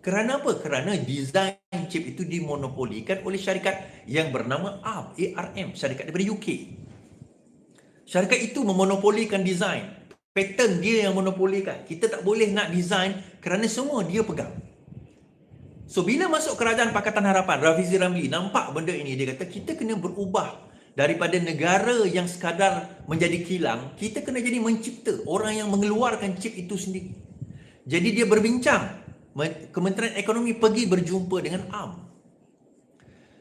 Kerana apa? Kerana design chip itu dimonopolikan oleh syarikat yang bernama ARM, syarikat daripada UK. Syarikat itu memonopolikan design. Patent dia yang monopolikan. Kita tak boleh nak design kerana semua dia pegang. So bila masuk kerajaan Pakatan Harapan, Rafizi Ramli nampak benda ini, dia kata kita kena berubah daripada negara yang sekadar menjadi kilang, kita kena jadi mencipta orang yang mengeluarkan chip itu sendiri. Jadi dia berbincang, Kementerian Ekonomi pergi berjumpa dengan ARM.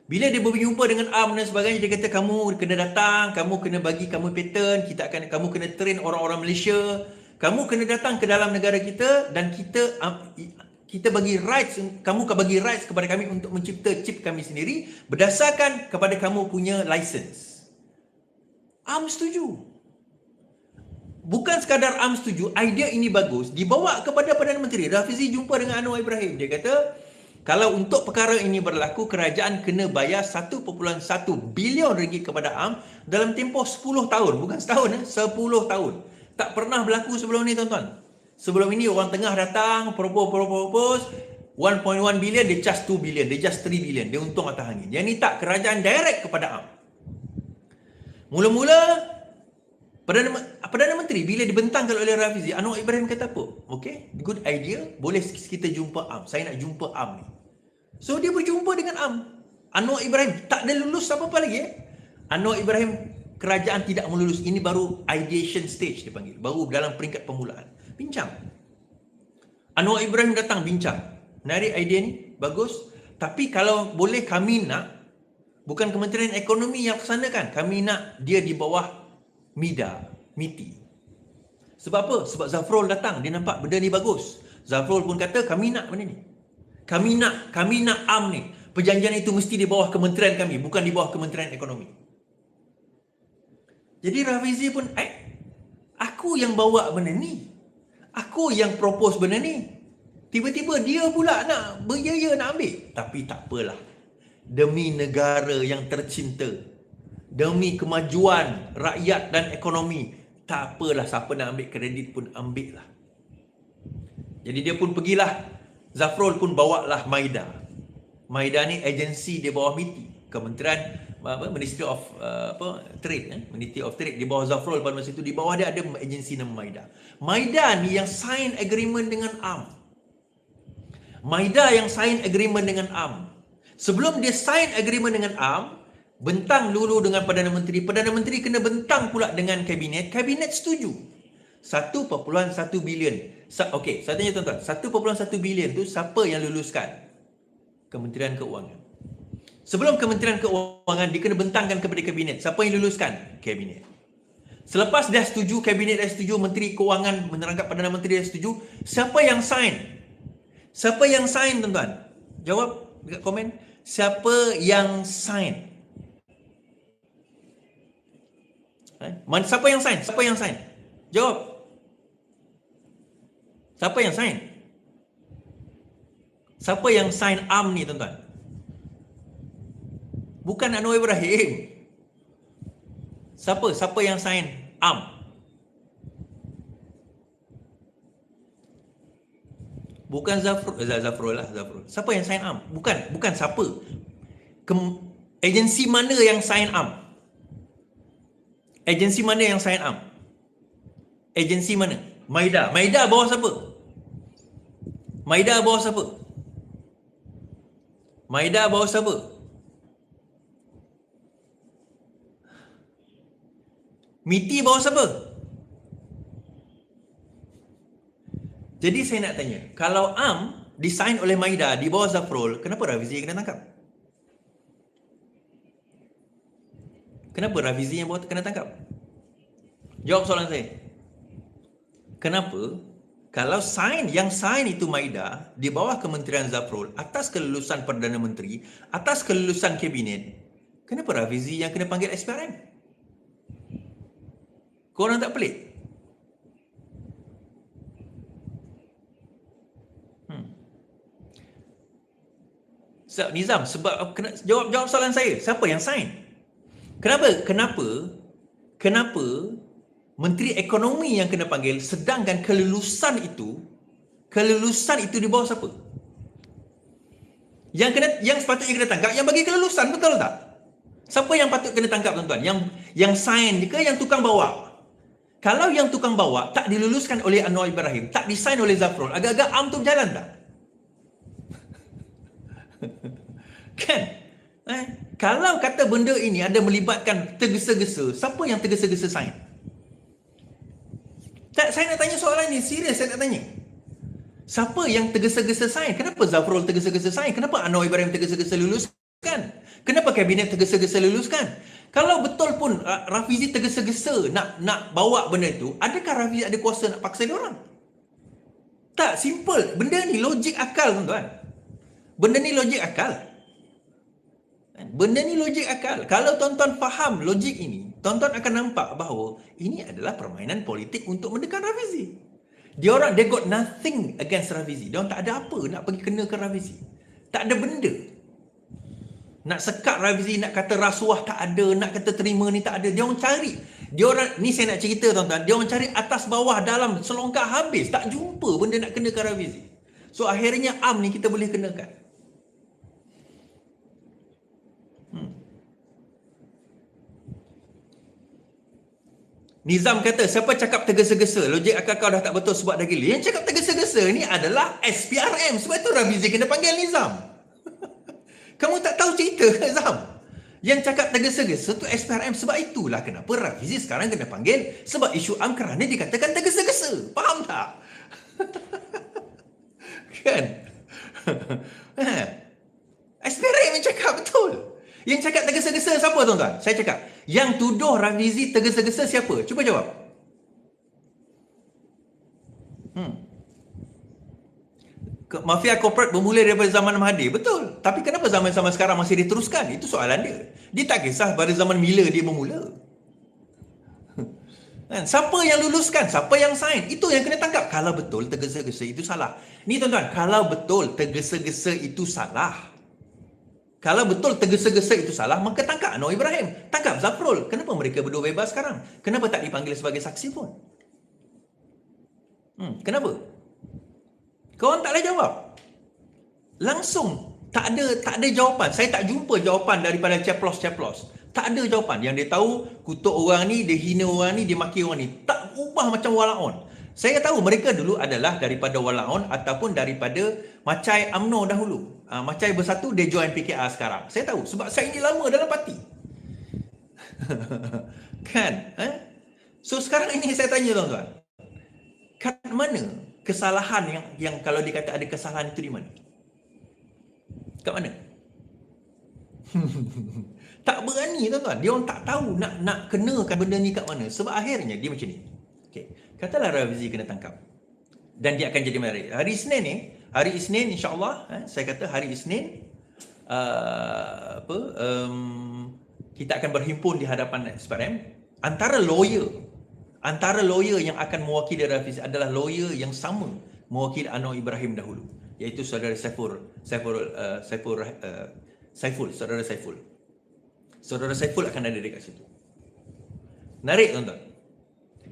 Bila dia berjumpa dengan ARM dan sebagainya, dia kata kamu kena datang, kamu kena bagi kamu patent, kamu kena train orang-orang Malaysia, kamu kena datang ke dalam negara kita dan kita bagi rights, kamu akan bagi rights kepada kami untuk mencipta chip kami sendiri berdasarkan kepada kamu punya license. ARM setuju. Bukan sekadar ARM setuju, idea ini bagus, dibawa kepada Perdana Menteri. Rafizi jumpa dengan Anwar Ibrahim. Dia kata, kalau untuk perkara ini berlaku, kerajaan kena bayar 1.1 bilion ringgit kepada ARM dalam tempoh 10 tahun. Bukan setahun, 10 tahun. Tak pernah berlaku sebelum ni, tuan-tuan. Sebelum ini orang tengah datang, propose 1.1 bilion, dia charge 2 bilion, dia just 3 bilion, dia untung atas angin. Yang ni tak, kerajaan direct kepada ARM. Mula-mula, Perdana Menteri bila dibentangkan oleh Rafizi, Anwar Ibrahim kata apa? Okay, good idea, boleh kita jumpa ARM. Saya nak jumpa ARM ni. So dia berjumpa dengan ARM. Anwar Ibrahim tak ada lulus apa-apa lagi. Anwar Ibrahim, kerajaan tidak melulus. Ini baru ideation stage dia panggil. Baru dalam peringkat permulaan. Bincang. Anwar Ibrahim datang bincang. Menarik idea ni, bagus. Tapi kalau boleh kami nak, bukan Kementerian Ekonomi yang laksanakan. Kami nak dia di bawah MITI. Sebab apa? Sebab Zafrul datang, dia nampak benda ni bagus. Zafrul pun kata, kami nak benda ni. Kami nak ARM ni. Perjanjian itu mesti di bawah kementerian kami, bukan di bawah Kementerian Ekonomi. Jadi Rafizi pun, aku yang bawa benda ni. Aku yang propose benda ni. Tiba-tiba dia pula nak berjaya nak ambil. Tapi tak apalah. Demi negara yang tercinta, demi kemajuan rakyat dan ekonomi, tak apalah, siapa nak ambil kredit pun ambil lah. Jadi dia pun pergilah, Zafrul pun bawa lah MIDA. MIDA ni agensi di bawah MITI, Kementerian Ministry of Trade, Ministry of Trade di bawah Zafrul pada masa itu. Di bawah dia ada agensi nama MIDA. MIDA ni yang sign agreement dengan ARM. MIDA yang sign agreement dengan ARM. Sebelum dia sign agreement dengan ARM, bentang dulu dengan Perdana Menteri. Perdana Menteri kena bentang pula dengan Kabinet. Kabinet setuju. 1.1 bilion. Okey, saya tanya tuan-tuan. 1.1 bilion tu siapa yang luluskan? Kementerian Keuangan. Sebelum Kementerian Keuangan, dia kena bentangkan kepada Kabinet. Siapa yang luluskan? Kabinet. Selepas dah setuju, Kabinet dah setuju, Menteri Keuangan menerangkan Perdana Menteri dah setuju, siapa yang sign? Siapa yang sign, tuan-tuan? Jawab dekat komen. Siapa yang sign? Siapa yang sign? Siapa yang sign? Jawab. Siapa yang sign? Siapa yang sign ARM ni, tuan-tuan? Bukan Anwar Ibrahim. Siapa yang sign ARM? Bukan Zafrul lah. Siapa yang sign ARM? Bukan siapa. Agensi mana yang sign ARM? Agensi mana yang sign ARM? Agensi mana? MIDA. MIDA bawah siapa? MIDA bawah siapa? MIDA bawah siapa? MITI bawah siapa? Jadi saya nak tanya, kalau ARM design oleh MIDA di bawah Zafrul, kenapa Rafizi kena tangkap? Kenapa Rafizi yang kena tangkap? Jawab soalan saya. Kenapa? Kalau yang sign itu MIDA di bawah Kementerian Zafrul atas kelulusan Perdana Menteri, atas kelulusan Kabinet, kenapa Rafizi yang kena panggil SPRM? Korang tak pelik? Nizam, sebab jawab soalan saya. Siapa yang sign? Kenapa Menteri Ekonomi yang kena panggil, sedangkan kelulusan itu di bawah siapa? Yang sepatutnya kena tangkap yang bagi kelulusan, betul tak? Siapa yang patut kena tangkap tuan-tuan? Yang sign ke yang tukang bawa? Kalau yang tukang bawa tak diluluskan oleh Anwar Ibrahim, tak disign oleh Zafrul, agak-agak am tu berjalan tak? Kan? Kalau kata benda ini ada melibatkan tergesa-gesa, siapa yang tergesa-gesa sign? Tak, saya nak tanya soalan ni, serius saya nak tanya. Siapa yang tergesa-gesa sign? Kenapa Zafrul tergesa-gesa sign? Kenapa Anwar Ibrahim tergesa-gesa luluskan? Kenapa kabinet tergesa-gesa luluskan? Kalau betul pun Rafizi tergesa-gesa nak bawa benda itu, adakah Rafizi ada kuasa nak paksa dia orang? Tak, simple. Benda ni logik akal, tuan-tuan. Benda ni logik akal. Benda ni logik akal. Kalau tuan-tuan faham logik ini, tuan-tuan akan nampak bahawa ini adalah permainan politik untuk mendekat Rafizi. They got nothing against Rafizi. Dia orang tak ada apa nak pergi kenakan Rafizi. Tak ada benda. Nak sekat Rafizi, nak kata rasuah tak ada, nak kata terima ni tak ada. Dia orang cari. Dia orang ni saya nak cerita tuan-tuan, dia orang cari atas bawah dalam selongkar habis, tak jumpa benda nak kenakan Rafizi. So akhirnya am ni kita boleh kenakan. Nizam kata, siapa cakap tergesa-gesa? Logik akal kau dah tak betul sebab dah gila. Yang cakap tergesa-gesa ni adalah SPRM. Sebab itu Rafizi kena panggil Nizam. Kamu tak tahu cerita ke Zam? Yang cakap tergesa-gesa tu SPRM. Sebab itulah kenapa Rafizi sekarang kena panggil. Sebab isu am kerana dikatakan tergesa-gesa. Faham tak? Kan? SPRM yang cakap betul. Yang cakap tergesa-gesa siapa tuan-tuan? Saya cakap, yang tuduh Rafizi tergesa-gesa siapa? Cuba jawab. Mafia korporat bermula daripada zaman Mahathir. Betul. Tapi kenapa zaman-zaman sekarang masih diteruskan? Itu soalan dia. Dia tak kisah pada zaman bila dia bermula. Siapa yang luluskan? Siapa yang sign? Itu yang kena tangkap. Kalau betul tergesa-gesa itu salah. Ni tuan-tuan, kalau betul tergesa-gesa itu salah. Kalau betul tergesa-gesa itu salah, maka tangkap Anwar Ibrahim. Tangkap Zafrul. Kenapa mereka berdua bebas sekarang? Kenapa tak dipanggil sebagai saksi pun? Kenapa? Kawan tak boleh jawab. Langsung. Tak ada jawapan. Saya tak jumpa jawapan daripada ceplos-ceplos. Tak ada jawapan. Yang dia tahu, kutuk orang ni, dia hina orang ni, dia maki orang ni. Tak ubah macam walaon. Saya tahu mereka dulu adalah daripada walaon ataupun daripada Macai UMNO dahulu. Macai Bersatu, dia join PKR sekarang. Saya tahu sebab saya ini lama dalam parti. Kan? So sekarang ini saya tanya tuan-tuan. Kat mana kesalahan yang kalau dikata ada kesalahan itu di mana? Kat mana? Tak berani tuan-tuan. Dia orang tak tahu nak kenakan benda ni kat mana. Sebab akhirnya dia macam ni. Okay. Katalah Rafizi kena tangkap. Dan dia akan jadi menarik. Hari Isnin insya-Allah, saya kata hari Isnin kita akan berhimpun di hadapan SPRM. Antara lawyer yang akan mewakili Rafizi adalah lawyer yang sama mewakili Anwar Ibrahim dahulu, iaitu saudara Saiful. Saudara Saiful akan ada dekat situ. Menarik tuan-tuan.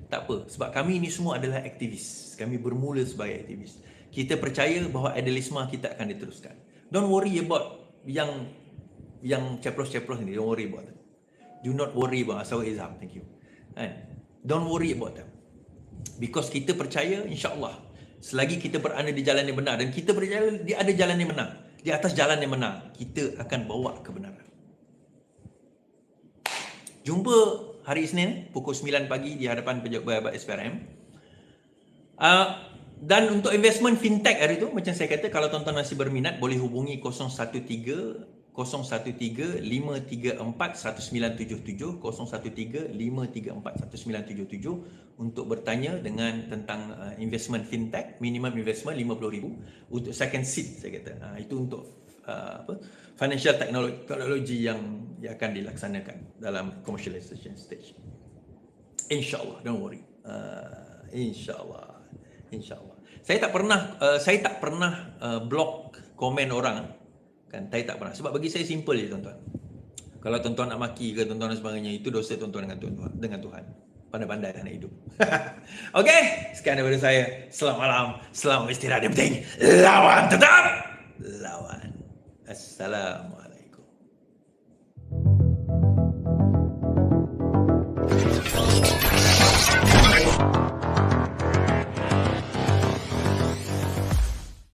Tak apa, sebab kami ni semua adalah aktivis. Kami bermula sebagai aktivis. Kita percaya bahawa idealisme kita akan diteruskan. Don't worry about yang ceplos-ceplos ni. Don't worry about them. Do not worry about Asawad Izham. Thank you. Don't worry about them. Because kita percaya, insya-Allah, selagi kita berada di jalan yang benar dan kita percaya dia ada jalan yang benar, di atas jalan yang benar, kita akan bawa kebenaran. Jumpa hari Isnin pukul 9 pagi di hadapan pejabat SPRM. Dan untuk investment fintech hari itu, macam saya kata, kalau tuan-tuan masih berminat, boleh hubungi 013 534 1977 013 534 1977 untuk bertanya tentang investment fintech. Minimum investment RM50,000 untuk second seed, saya kata. Itu untuk financial technology yang akan dilaksanakan dalam commercialization stage. InsyaAllah, don't worry. InsyaAllah. Saya tak pernah block komen orang. Kan, saya tak pernah. Sebab bagi saya simple je tuan-tuan. Kalau tuan-tuan nak maki ke tuan-tuan dan sebagainya, itu dosa tuan-tuan dengan Tuhan. Pandai-pandai nak hidup. Okey, sekian daripada saya. Selamat malam, selamat istirahat. Yang penting, lawan tetap lawan. Assalamualaikum.